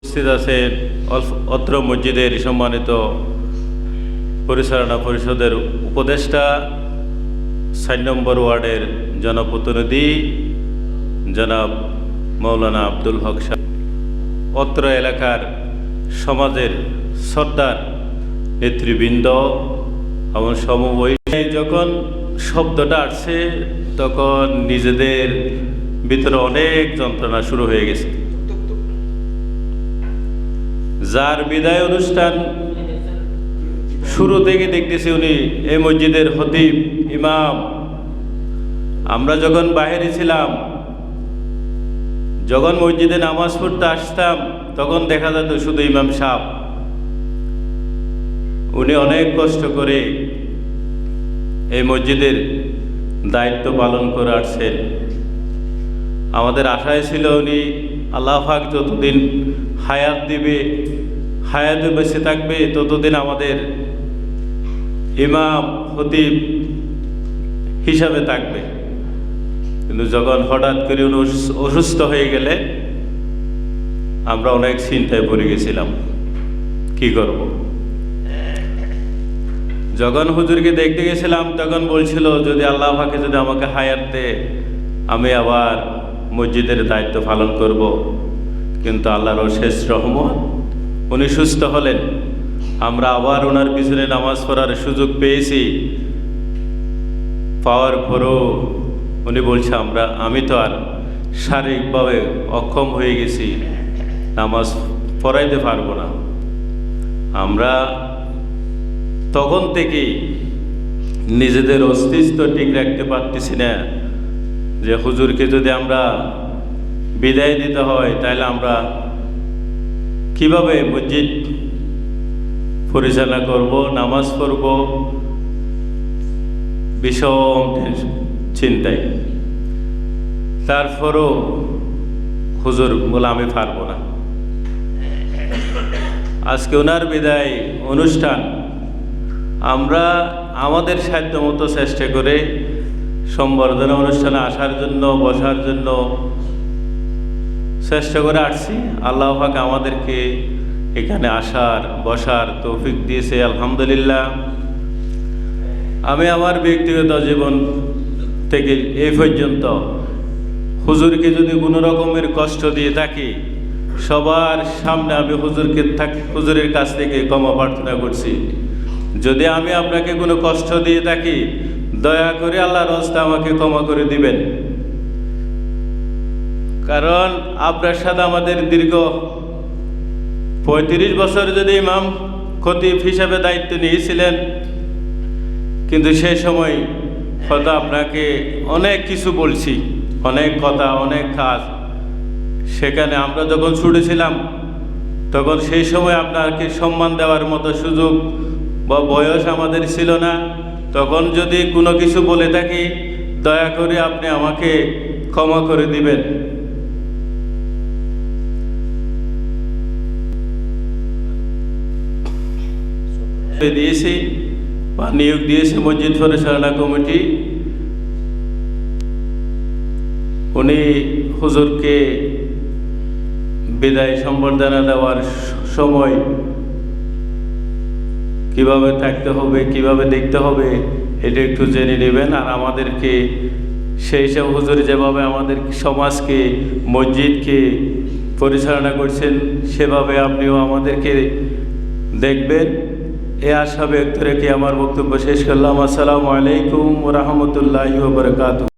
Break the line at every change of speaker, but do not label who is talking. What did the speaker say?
উপস্থিত আছেন অত্র মসজিদের সম্মানিত পরিচালনা পরিষদের উপদেষ্টা, ৪ নম্বর ওয়ার্ডের জনপ্রতিনিধি জনাব মৌলানা আব্দুল হক সাহেব, অত্র এলাকার সমাজের সর্দার নেতৃবৃন্দ এবং সমবয়সী। যখন শব্দটা আসছে তখন নিজেদের ভিতরে অনেক যন্ত্রণা শুরু হয়ে গেছে। যার বিদায় অনুষ্ঠান শুরু থেকে দেখতেছি উনি এই মসজিদের খতিব ইমাম। আমরা যখন বাহিরে ছিলাম, যখন মসজিদে নামাজ পড়তে আসতাম, তখন দেখা যেত শুধু ইমাম সাহেব। উনি অনেক কষ্ট করে এই মসজিদের দায়িত্ব পালন করে আসছেন। আমাদের আশায় ছিল উনি আল্লাহ পাক যতদিন হায়াত দিবে, হায়াতে বেঁচে থাকবে, ততদিন আমাদের ইমাম খতিব হিসাবে থাকবে। কিন্তু যখন হঠাৎ করে উনি অসুস্থ হয়ে গেলে আমরা অনেক চিন্তায় পড়ে গেছিলাম, কি করব। যখন হুজুরকে দেখতে গেছিলাম তখন বলছিল যদি আল্লাহ পাকে যদি আমাকে হায়াত দেয় আমি আবার মসজিদের দায়িত্ব পালন করব। কিন্তু আল্লাহর অশেষ রহমত, উনি সুস্থ হলেন। আমরা আবার ওনার পিছনে নামাজ পড়ার সুযোগ পেয়েছি। পাওয়ার পরও উনি বলছে আমি তো আর শারীরিকভাবে অক্ষম হয়ে গেছি, নামাজ পড়াইতে পারবো না। আমরা তখন থেকেই নিজেদের অস্তিত্ব ঠিক রাখতে পারতেছি না যে হুজুরকে যদি আমরা বিদায় দিতে হয় তাহলে আমরা কিভাবে মসজিদ পরিচালনা করব, নামাজ পড়ব, বিষম চিন্তায়। তারপরও হুজুর বলে আমি পারবো না। আজকে ওনার বিদায় অনুষ্ঠান আমরা আমাদের সাধ্য মতো চেষ্টা করে সম্বর্ধনা অনুষ্ঠানে আসার জন্য, বসার জন্য চেষ্টা করে আসছি। আল্লাহ পাক আমাদেরকে এখানে আসার বসার তৌফিক দিয়েছে, আলহামদুলিল্লাহ। আমি আমার ব্যক্তিগত জীবন থেকে এই পর্যন্ত হুজুরকে যদি কোনো রকমের কষ্ট দিয়ে থাকি, সবার সামনে আমি হুজুরের কাছ থেকে ক্ষমা প্রার্থনা করছি। যদি আমি আপনাকে কোনো কষ্ট দিয়ে থাকি, দয়া করে আল্লাহর রাস্তায় আমাকে ক্ষমা করে দিবেন। কারণ আপনার সাথে আমাদের দীর্ঘ 35 বছর যদি ইমাম খতিব হিসাবে দায়িত্ব নিয়েছিলেন, কিন্তু সেই সময় হয়তো আপনাকে অনেক কিছু বলছি, অনেক কথা, অনেক কাজ। সেখানে আমরা যখন ছুটেছিলাম তখন সেই সময় আপনাকে সম্মান দেওয়ার মতো সুযোগ বা বয়স আমাদের ছিল না। তখন যদি কোনো কিছু বলে থাকি, দয়া করে আপনি আমাকে ক্ষমা করে দিবেন। দিয়েছি বা নিয়োগ দিয়েছে মসজিদ পরিচালনা কমিটি। উনি হুজুরকে বিদায় সম্বর্ধনা দেওয়ার সময় কিভাবে থাকতে হবে, কিভাবে দেখতে হবে, এটা একটু জেনে নেবেন। আর আমাদেরকে সেই সব হুজুর যেভাবে আমাদের সমাজকে, মসজিদকে পরিচালনা করছেন, সেভাবে আপনিও আমাদেরকে দেখবেন। এ আশা ব্যক্ত রেখে আমার বক্তব্য শেষ করলাম। আসসালামু আলাইকুম ওয়া রাহমাতুল্লাহি ওয়া বারাকাতুহু।